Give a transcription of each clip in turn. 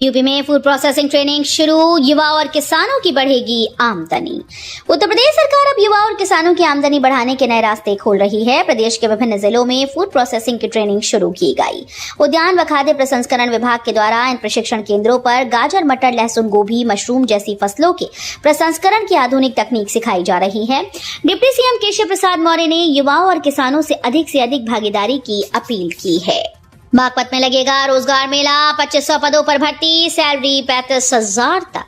UP में food processing training शुरू, युवा और किसानों की बढ़ेगी आमदनी। उत्तर प्रदेश सरकार अब युवा और किसानों की आमदनी बढ़ाने के नए रास्ते खोल रही है। प्रदेश के विभिन्न जिलों में फूड प्रोसेसिंग की ट्रेनिंग शुरू की गई। उद्यान व खाद्य प्रसंस्करण विभाग के द्वारा इन प्रशिक्षण केंद्रों पर गाजर, मटर, लहसुन, गोभी, मशरूम जैसी फसलों के प्रसंस्करण की आधुनिक तकनीक सिखाई जा रही है। डिप्टी सीएम केशव प्रसाद मौर्य ने युवाओं और किसानों से अधिक भागीदारी की अपील की है। बागपत में लगेगा रोजगार मेला, 2500 पदों पर भर्ती, सैलरी 35,000 तक।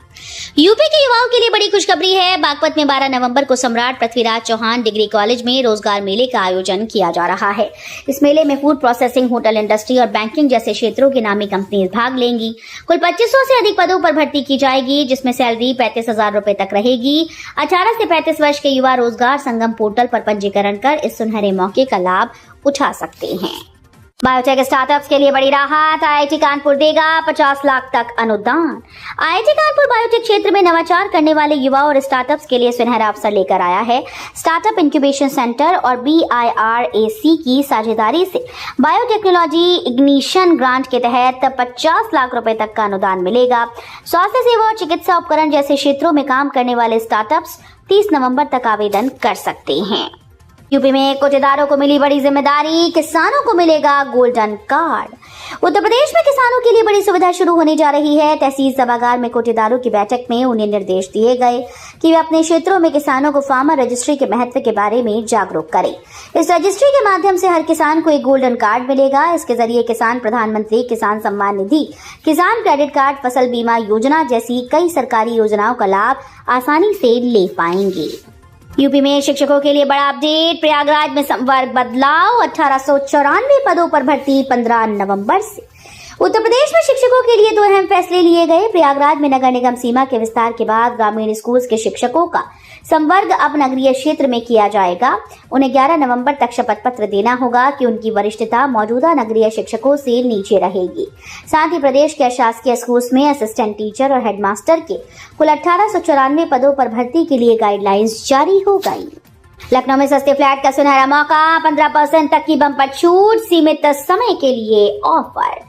यूपी के युवाओं के लिए बड़ी खुशखबरी है। बागपत में 12 नवंबर को सम्राट पृथ्वीराज चौहान डिग्री कॉलेज में रोजगार मेले का आयोजन किया जा रहा है। इस मेले में फूड प्रोसेसिंग, होटल इंडस्ट्री और बैंकिंग जैसे क्षेत्रों की नामी कंपनीज भाग लेंगी। कुल 2500 से अधिक पदों पर भर्ती की जाएगी, जिसमें सैलरी 35,000 रुपए तक रहेगी। 18 से 35 वर्ष के युवा रोजगार संगम पोर्टल पर पंजीकरण कर इस सुनहरे मौके का लाभ उठा सकते हैं। बायोटेक स्टार्टअप्स के लिए बड़ी राहत, आईआईटी कानपुर देगा 50 लाख तक अनुदान। आईआईटी कानपुर बायोटेक क्षेत्र में नवाचार करने वाले युवा और स्टार्टअप्स के लिए सुनहरा अवसर लेकर आया है। स्टार्टअप इंक्यूबेशन सेंटर और BIRAC की साझेदारी से बायोटेक्नोलॉजी इग्निशन ग्रांट के तहत 50 लाख रुपए तक का अनुदान मिलेगा। स्वास्थ्य सेवा और चिकित्सा उपकरण जैसे क्षेत्रों में काम करने वाले स्टार्टअप्स 30 नवंबर तक आवेदन कर सकते हैं। यूपी में कोटेदारों को मिली बड़ी जिम्मेदारी, किसानों को मिलेगा गोल्डन कार्ड। उत्तर प्रदेश में किसानों के लिए बड़ी सुविधा शुरू होने जा रही है। तहसील सभागार में कोटेदारों की बैठक में उन्हें निर्देश दिए गए कि वे अपने क्षेत्रों में किसानों को फार्मर रजिस्ट्री के महत्व के बारे में जागरूक करें। इस रजिस्ट्री के माध्यम से हर किसान को एक गोल्डन कार्ड मिलेगा। इसके जरिए किसान प्रधानमंत्री किसान सम्मान निधि, किसान क्रेडिट कार्ड, फसल बीमा योजना जैसी कई सरकारी योजनाओं का लाभ आसानी से ले पाएंगे। यूपी में शिक्षकों के लिए बड़ा अपडेट, प्रयागराज में संवर्ग बदलाव, 1894 पदों पर भर्ती 15 नवंबर से। उत्तर प्रदेश में शिक्षकों के लिए 2 अहम फैसले लिए गए। प्रयागराज में नगर निगम सीमा के विस्तार के बाद ग्रामीण स्कूल के शिक्षकों का संवर्ग अब नगरीय क्षेत्र में किया जाएगा। उन्हें 11 नवंबर तक शपथ पत्र देना होगा कि उनकी वरिष्ठता मौजूदा नगरीय शिक्षकों से नीचे रहेगी। साथ ही प्रदेश के अशासकीय स्कूल्स में असिस्टेंट टीचर और हेडमास्टर के कुल 1894 पदों पर भर्ती के लिए गाइडलाइंस जारी हो गई। लखनऊ में सस्ते फ्लैट का सुनहरा मौका, 15% तक की बम्पर छूट, सीमित समय के लिए ऑफर।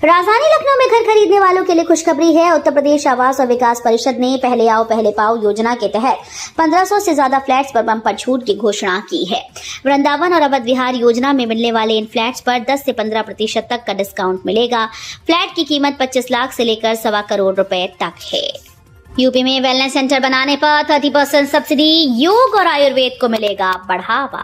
राजधानी लखनऊ में घर खरीदने वालों के लिए खुशखबरी है। उत्तर प्रदेश आवास और विकास परिषद ने पहले आओ पहले पाओ योजना के तहत 1500 से ज्यादा फ्लैट्स पर बम्पर छूट की घोषणा की है। वृंदावन और अवध विहार योजना में मिलने वाले इन फ्लैट्स पर 10 से 15% तक का डिस्काउंट मिलेगा। फ्लैट की कीमत 25 लाख से लेकर 1.25 करोड़ रुपए तक है। यूपी में वेलनेस सेंटर बनाने पर 30% सब्सिडी, योग और आयुर्वेद को मिलेगा बढ़ावा।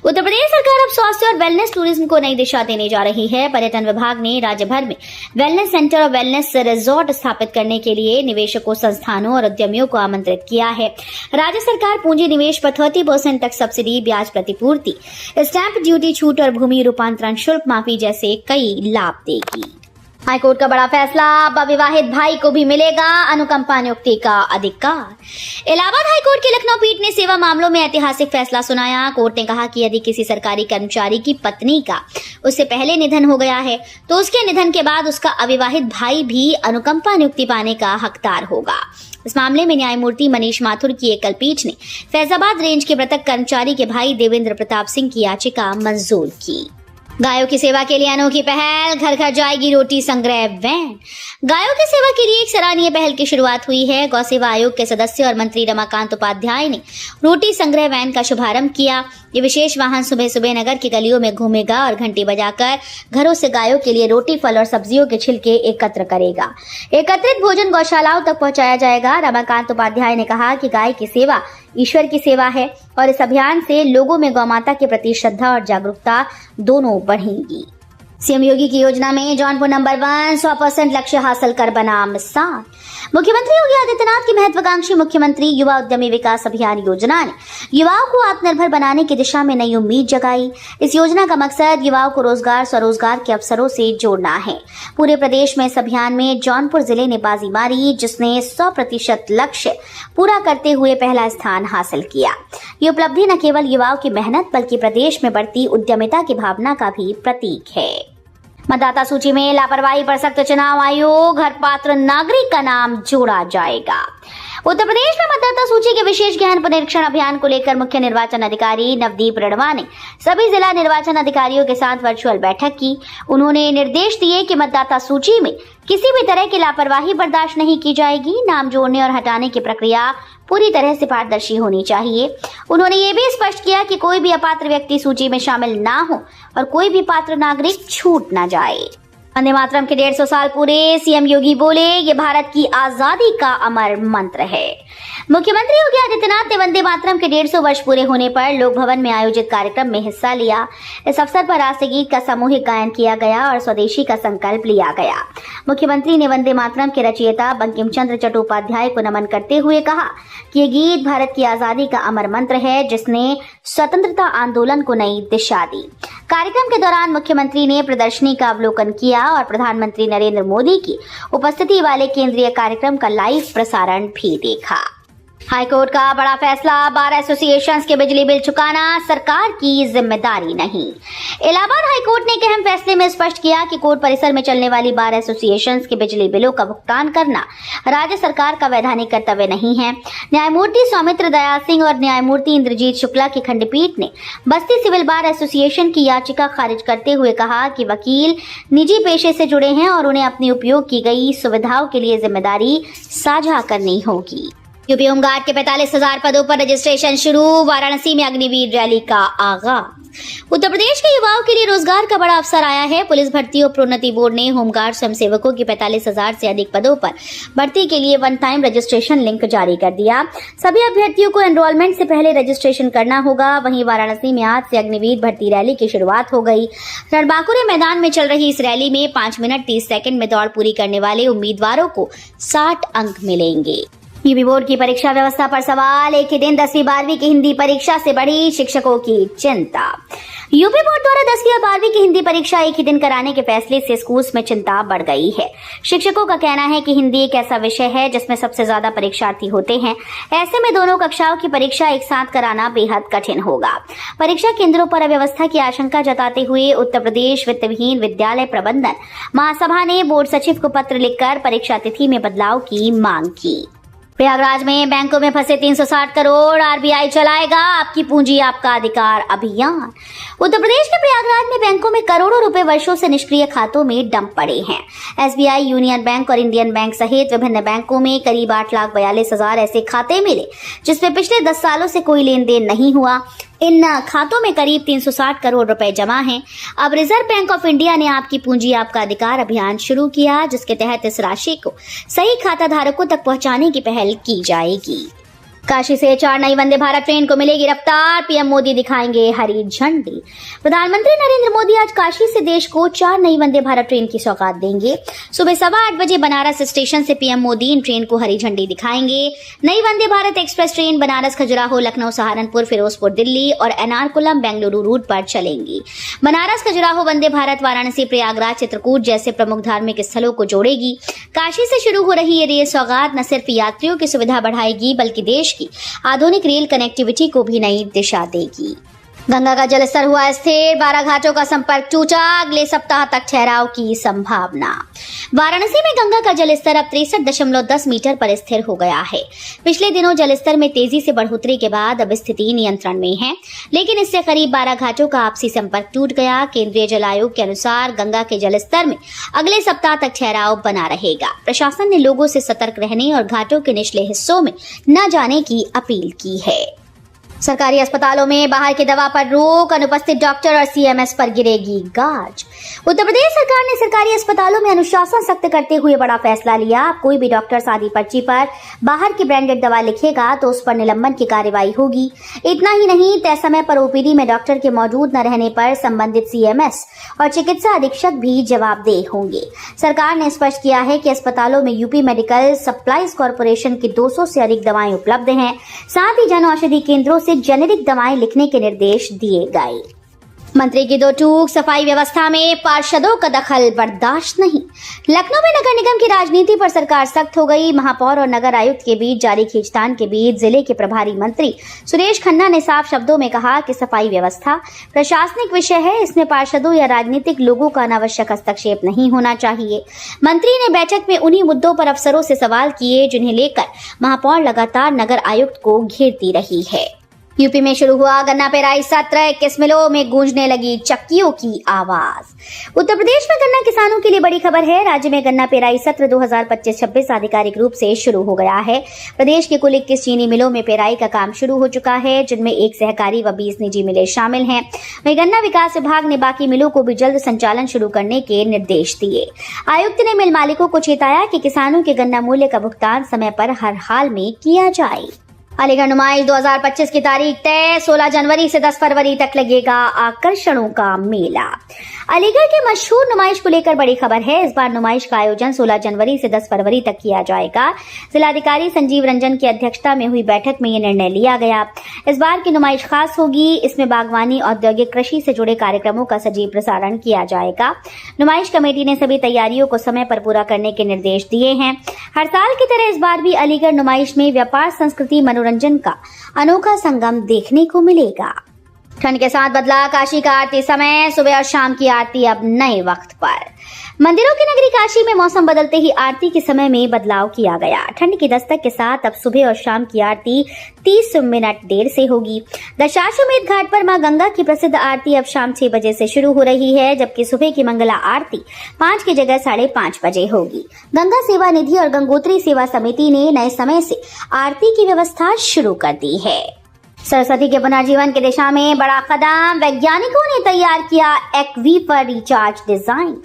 उत्तर प्रदेश सरकार अब स्वास्थ्य और वेलनेस टूरिज्म को नई दिशा देने जा रही है। पर्यटन विभाग ने राज्य भर में वेलनेस सेंटर और वेलनेस रिजॉर्ट स्थापित करने के लिए निवेशकों, संस्थानों और उद्यमियों को आमंत्रित किया है। राज्य सरकार पूंजी निवेश पर 30% तक सब्सिडी, ब्याज प्रतिपूर्ति, स्टैंप ड्यूटी छूट और भूमि रूपांतरण शुल्क माफी जैसे कई लाभ देगी। हाईकोर्ट का बड़ा फैसला, अब अविवाहित भाई को भी मिलेगा अनुकंपा नियुक्ति का अधिकार। इलाहाबाद हाईकोर्ट की लखनऊ पीठ ने सेवा मामलों में ऐतिहासिक फैसला सुनाया। कोर्ट ने कहा कि यदि किसी सरकारी कर्मचारी की पत्नी का उससे पहले निधन हो गया है तो उसके निधन के बाद उसका अविवाहित भाई भी अनुकंपा नियुक्ति पाने का हकदार होगा। इस मामले में न्यायमूर्ति मनीष माथुर की एकल पीठ ने फैजाबाद रेंज के मृतक कर्मचारी के भाई देवेंद्र प्रताप सिंह की याचिका मंजूर की। गायों की सेवा के लिए अनोखी पहल, घर घर जाएगी रोटी संग्रह वैन। गायों की सेवा के लिए एक सराहनीय पहल की शुरुआत हुई है। गौ सेवा आयोग के सदस्य और मंत्री रमाकांत उपाध्याय ने रोटी संग्रह वैन का शुभारंभ किया। ये विशेष वाहन सुबह सुबह नगर की गलियों में घूमेगा और घंटी बजाकर घरों से गायों के लिए रोटी, फल और सब्जियों के छिलके एकत्र करेगा। एकत्रित भोजन गौशालाओं तक पहुंचाया जाएगा। रमाकांत उपाध्याय ने कहा कि गाय की सेवा ईश्वर की सेवा है और इस अभियान से लोगों में गौमाता के प्रति श्रद्धा और जागरूकता दोनों बढ़ेंगी। सीएम योगी की योजना में जौनपुर नंबर 1, 100% लक्ष्य हासिल कर बना मिसाल। मुख्यमंत्री योगी आदित्यनाथ की महत्वाकांक्षी मुख्यमंत्री युवा उद्यमी विकास अभियान योजना ने युवाओं को आत्मनिर्भर बनाने की दिशा में नई उम्मीद जगाई। इस योजना का मकसद युवाओं को रोजगार, स्वरोजगार के अवसरों से जोड़ना है। पूरे प्रदेश में इस अभियान में जौनपुर जिले ने बाजी मारी, जिसने 100% लक्ष्य पूरा करते हुए पहला स्थान हासिल किया। ये उपलब्धि न केवल युवाओं की मेहनत बल्कि प्रदेश में बढ़ती उद्यमिता की भावना का भी प्रतीक है। मतदाता सूची में लापरवाही पर सख्त, चुनाव आयोग हर पात्र नागरिक का नाम जोड़ा जाएगा। उत्तर प्रदेश में मतदाता सूची के विशेष गहन पुनरीक्षण अभियान को लेकर मुख्य निर्वाचन अधिकारी नवदीप रेणवा ने सभी जिला निर्वाचन अधिकारियों के साथ वर्चुअल बैठक की। उन्होंने निर्देश दिए कि मतदाता सूची में किसी भी तरह की लापरवाही बर्दाश्त नहीं की जाएगी। नाम जोड़ने और हटाने की प्रक्रिया पूरी तरह से पारदर्शी होनी चाहिए। उन्होंने ये भी स्पष्ट किया कि कोई भी अपात्र व्यक्ति सूची में शामिल ना हो और कोई भी पात्र नागरिक छूट न जाए। वंदे मातरम के 150 साल पूरे, सीएम योगी बोले ये भारत की आजादी का अमर मंत्र है। मुख्यमंत्री योगी आदित्यनाथ ने वंदे मातरम के 150 वर्ष पूरे होने पर लोक भवन में आयोजित कार्यक्रम में हिस्सा लिया। इस अवसर पर राष्ट्रीय गीत का सामूहिक गायन किया गया और स्वदेशी का संकल्प लिया गया। मुख्यमंत्री ने वंदे मातरम के रचयिता बंकिम चंद्र चट्टोपाध्याय को नमन करते हुए कहा कि ये गीत भारत की आजादी का अमर मंत्र है, जिसने स्वतंत्रता आंदोलन को नई दिशा दी। कार्यक्रम के दौरान मुख्यमंत्री ने प्रदर्शनी का अवलोकन किया और प्रधानमंत्री नरेंद्र मोदी की उपस्थिति वाले केंद्रीय कार्यक्रम का लाइव प्रसारण भी देखा। हाईकोर्ट का बड़ा फैसला, बार एसोसिएशंस के बिजली बिल चुकाना सरकार की जिम्मेदारी नहीं। इलाहाबाद हाईकोर्ट ने एक अहम फैसले में स्पष्ट किया कि कोर्ट परिसर में चलने वाली बार एसोसिएशंस के बिजली बिलों का भुगतान करना राज्य सरकार का वैधानिक कर्तव्य नहीं है। न्यायमूर्ति सौमित्र दयाल सिंह और न्यायमूर्ति इंद्रजीत शुक्ला की खंडपीठ ने बस्ती सिविल बार एसोसिएशन की याचिका खारिज करते हुए कहा कि वकील निजी पेशे से जुड़े हैं और उन्हें अपनी उपयोग की गई सुविधाओं के लिए जिम्मेदारी साझा करनी होगी। यूपी होमगार्ड के 45,000 पदों पर रजिस्ट्रेशन शुरू, वाराणसी में अग्निवीर रैली का आगाज। उत्तर प्रदेश के युवाओं के लिए रोजगार का बड़ा अवसर आया है। पुलिस भर्ती और प्रोन्नति बोर्ड ने होमगार्ड स्वयंसेवकों की 45,000 से अधिक पदों पर भर्ती के लिए वन टाइम रजिस्ट्रेशन लिंक जारी कर दिया। सभी अभ्यर्थियों को एनरोलमेंट से पहले रजिस्ट्रेशन करना होगा। वहीं वाराणसी में आज से अग्निवीर भर्ती रैली की शुरुआत हो गई। रणबांकुरे मैदान में चल रही इस रैली में 5 मिनट 30 सेकंड में दौड़ पूरी करने वाले उम्मीदवारों को 60 अंक मिलेंगे। यूपी बोर्ड की परीक्षा व्यवस्था पर सवाल, एक ही दिन 10वीं 12वीं की हिंदी परीक्षा से बढ़ी शिक्षकों की चिंता। यूपी बोर्ड द्वारा 10वीं और 12वीं की हिंदी परीक्षा एक ही दिन कराने के फैसले से स्कूल्स में चिंता बढ़ गई है। शिक्षकों का कहना है कि हिंदी एक ऐसा विषय है जिसमें सबसे ज्यादा परीक्षार्थी होते हैं। ऐसे में दोनों कक्षाओं की परीक्षा एक साथ कराना बेहद कठिन होगा। परीक्षा केंद्रों पर अव्यवस्था की आशंका जताते हुए उत्तर प्रदेश वित्तविहीन विद्यालय प्रबंधन महासभा ने बोर्ड सचिव को पत्र लिखकर परीक्षा तिथि में बदलाव की मांग की। प्रयागराज में बैंकों में फंसे 360 करोड़, आरबीआई चलाएगा आपकी पूंजी आपका अधिकार अभियान। उत्तर प्रदेश के प्रयागराज में बैंकों में करोड़ों रुपए वर्षों से निष्क्रिय खातों में डंप पड़े हैं। एसबीआई, यूनियन बैंक और इंडियन बैंक सहित विभिन्न बैंकों में करीब 8,42,000 ऐसे खाते मिले जिसमें पिछले 10 सालों से कोई लेन देन नहीं हुआ। इन खातों में करीब 360 करोड़ रुपए जमा हैं। अब रिजर्व बैंक ऑफ इंडिया ने आपकी पूंजी आपका अधिकार अभियान शुरू किया, जिसके तहत इस राशि को सही खाता धारकों तक पहुंचाने की पहल की जाएगी। काशी से 4 नई वंदे भारत ट्रेन को मिलेगी रफ्तार, पीएम मोदी दिखाएंगे हरी झंडी। प्रधानमंत्री नरेंद्र मोदी आज काशी से देश को 4 नई वंदे भारत ट्रेन की सौगात देंगे। सुबह 8:15 बजे बनारस स्टेशन से पीएम मोदी इन ट्रेन को हरी झंडी दिखाएंगे। नई वंदे भारत एक्सप्रेस ट्रेन बनारस, खजुराहो, लखनऊ, सहारनपुर, फिरोजपुर, दिल्ली और एर्नाकुलम, बेंगलुरु रूट पर चलेंगी। बनारस खजुराहो वंदे भारत वाराणसी, प्रयागराज, चित्रकूट जैसे प्रमुख धार्मिक स्थलों को जोड़ेगी। काशी से शुरू हो रही ये रेल सौगात न सिर्फ यात्रियों की सुविधा बढ़ाएगी बल्कि देश की आधुनिक रेल कनेक्टिविटी को भी नई दिशा देगी। गंगा का जलस्तर हुआ स्थिर, 12 घाटों का संपर्क टूटा, अगले सप्ताह तक ठहराव की संभावना। वाराणसी में गंगा का जलस्तर अब 63.10 मीटर पर स्थिर हो गया है। पिछले दिनों जलस्तर में तेजी से बढ़ोतरी के बाद अब स्थिति नियंत्रण में है, लेकिन इससे करीब 12 घाटों का आपसी संपर्क टूट गया। केंद्रीय जल आयोग के अनुसार गंगा के जलस्तर में अगले सप्ताह तक ठहराव बना रहेगा। प्रशासन ने लोगों से सतर्क रहने और घाटों के निचले हिस्सों में न जाने की अपील की है। सरकारी अस्पतालों में बाहर की दवा पर रोक, अनुपस्थित डॉक्टर और सीएमएस पर गिरेगी गाज। उत्तर प्रदेश सरकार ने सरकारी अस्पतालोों में अनुशासन सख्त करते हुए बड़ा फैसला लिया। कोई भी डॉक्टर सादी पर्ची पर बाहर की ब्रांडेड दवा लिखेगा तो उस पर निलंबन की कार्रवाई होगी। इतना ही नहीं, तय समय पर ओपीडी में डॉक्टर के मौजूद न रहने पर संबंधित सीएमएस और चिकित्सा अधीक्षक भी जवाबदेह होंगे। सरकार ने स्पष्ट किया है कि अस्पतालों में यूपी मेडिकल सप्लाईज कॉर्पोरेशन की 200 से अधिक दवाएं उपलब्ध हैं। साथ ही जन औषधि केंद्रों से जेनेरिक दवाएं लिखने के निर्देश दिए गए। मंत्री की दो टूक, सफाई व्यवस्था में पार्षदों का दखल बर्दाश्त नहीं। लखनऊ में नगर निगम की राजनीति पर सरकार सख्त हो गई। महापौर और नगर आयुक्त के बीच जारी खींचतान के बीच जिले के प्रभारी मंत्री सुरेश खन्ना ने साफ शब्दों में कहा कि सफाई व्यवस्था प्रशासनिक विषय है, इसमें पार्षदों या राजनीतिक लोगों का अनावश्यक हस्तक्षेप नहीं होना चाहिए। मंत्री ने बैठक में उन्हीं मुद्दों पर अफसरों से सवाल किए जिन्हें लेकर महापौर लगातार नगर आयुक्त को घेरती रही है। यूपी में शुरू हुआ गन्ना पेराई सत्र, 21 मिलों में गूंजने लगी चक्कियों की आवाज। उत्तर प्रदेश में गन्ना किसानों के लिए बड़ी खबर है। राज्य में गन्ना पेराई सत्र 2025-26 आधिकारिक रूप से शुरू हो गया है। प्रदेश के कुल 21 चीनी मिलों में पेराई का काम शुरू हो चुका है, जिनमें 1 सहकारी व 20 निजी मिलें शामिल हैं। वहीं गन्ना विकास विभाग ने बाकी मिलों को भी जल्द संचालन शुरू करने के निर्देश दिए। आयुक्त ने मिल मालिकों को चेताया कि किसानों के गन्ना मूल्य का भुगतान समय पर हर हाल में किया जाए। अलीगढ़ नुमाइश 2025 की तारीख तय, 16 जनवरी से 10 फरवरी तक लगेगा आकर्षणों का मेला। अलीगढ़ के मशहूर नुमाइश को लेकर बड़ी खबर है। इस बार नुमाइश का आयोजन 16 जनवरी से 10 फरवरी तक किया जाएगा। जिलाधिकारी संजीव रंजन की अध्यक्षता में हुई बैठक में ये निर्णय लिया गया। इस बार की नुमाइश खास होगी। इसमें बागवानी, औद्योगिक कृषि से जुड़े कार्यक्रमों का सजीव प्रसारण किया जाएगा। नुमाइश कमेटी ने सभी तैयारियों को समय पर पूरा करने के निर्देश दिए हैं। हर साल की तरह इस बार भी अलीगढ़ नुमाइश में व्यापार, संस्कृति, मनोरंजन का अनोखा संगम देखने को मिलेगा। ठंड के साथ बदला काशी का आरती समय, सुबह और शाम की आरती अब नए वक्त पर। मंदिरों की नगरी काशी में मौसम बदलते ही आरती के समय में बदलाव किया गया। ठंड की दस्तक के साथ अब सुबह और शाम की आरती 30 मिनट देर से होगी। दशाश्वमेध घाट पर मां गंगा की प्रसिद्ध आरती अब शाम 6 बजे से शुरू हो रही है, जबकि सुबह की मंगला आरती 5 की जगह 5:30 बजे होगी। गंगा सेवा निधि और गंगोत्री सेवा समिति ने नए समय से आरती की व्यवस्था शुरू कर दी है। सरस्वती के पुनर्जीवन की दिशा में बड़ा कदम, वैज्ञानिकों ने तैयार किया एक्वीफर रिचार्ज डिजाइन।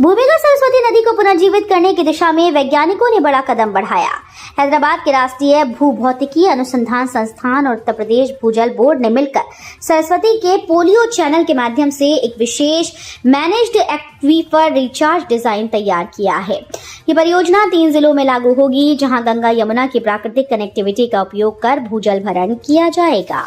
भूमिगत सरस्वती नदी को पुनर्जीवित करने की दिशा में वैज्ञानिकों ने बड़ा कदम बढ़ाया। हैदराबाद के राष्ट्रीय भूभौतिकी अनुसंधान संस्थान और उत्तर प्रदेश भूजल बोर्ड ने मिलकर सरस्वती के पोलियो चैनल के माध्यम से एक विशेष मैनेज्ड एक्वीफर रिचार्ज डिजाइन तैयार किया है। ये परियोजना 3 जिलों में लागू होगी, जहां गंगा यमुना की प्राकृतिक कनेक्टिविटी का उपयोग कर भूजल भरण किया जाएगा।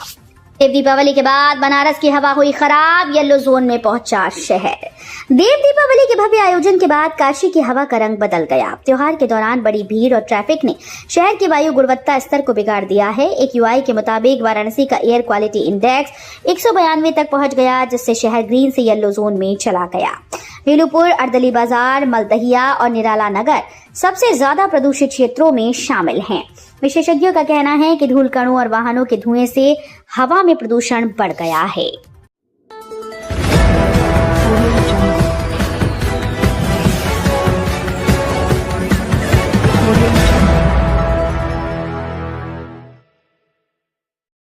देव दीपावली के बाद बनारस की हवा हुई खराब, येलो जोन में पहुंचा शहर। देव दीपावली के भव्य आयोजन के बाद काशी की हवा का रंग बदल गया। त्योहार के दौरान बड़ी भीड़ और ट्रैफिक ने शहर के वायु गुणवत्ता स्तर को बिगाड़ दिया है। एक यूआई के मुताबिक वाराणसी का एयर क्वालिटी इंडेक्स 192 तक पहुंच गया, जिससे शहर ग्रीन से येलो जोन में चला गया। बेलूपुर, अर्दली बाजार, मलदहिया और निराला नगर सबसे ज्यादा प्रदूषित क्षेत्रों में शामिल हैं। विशेषज्ञों का कहना है कि धूल कणों और वाहनों के धुएं से हवा में प्रदूषण बढ़ गया है।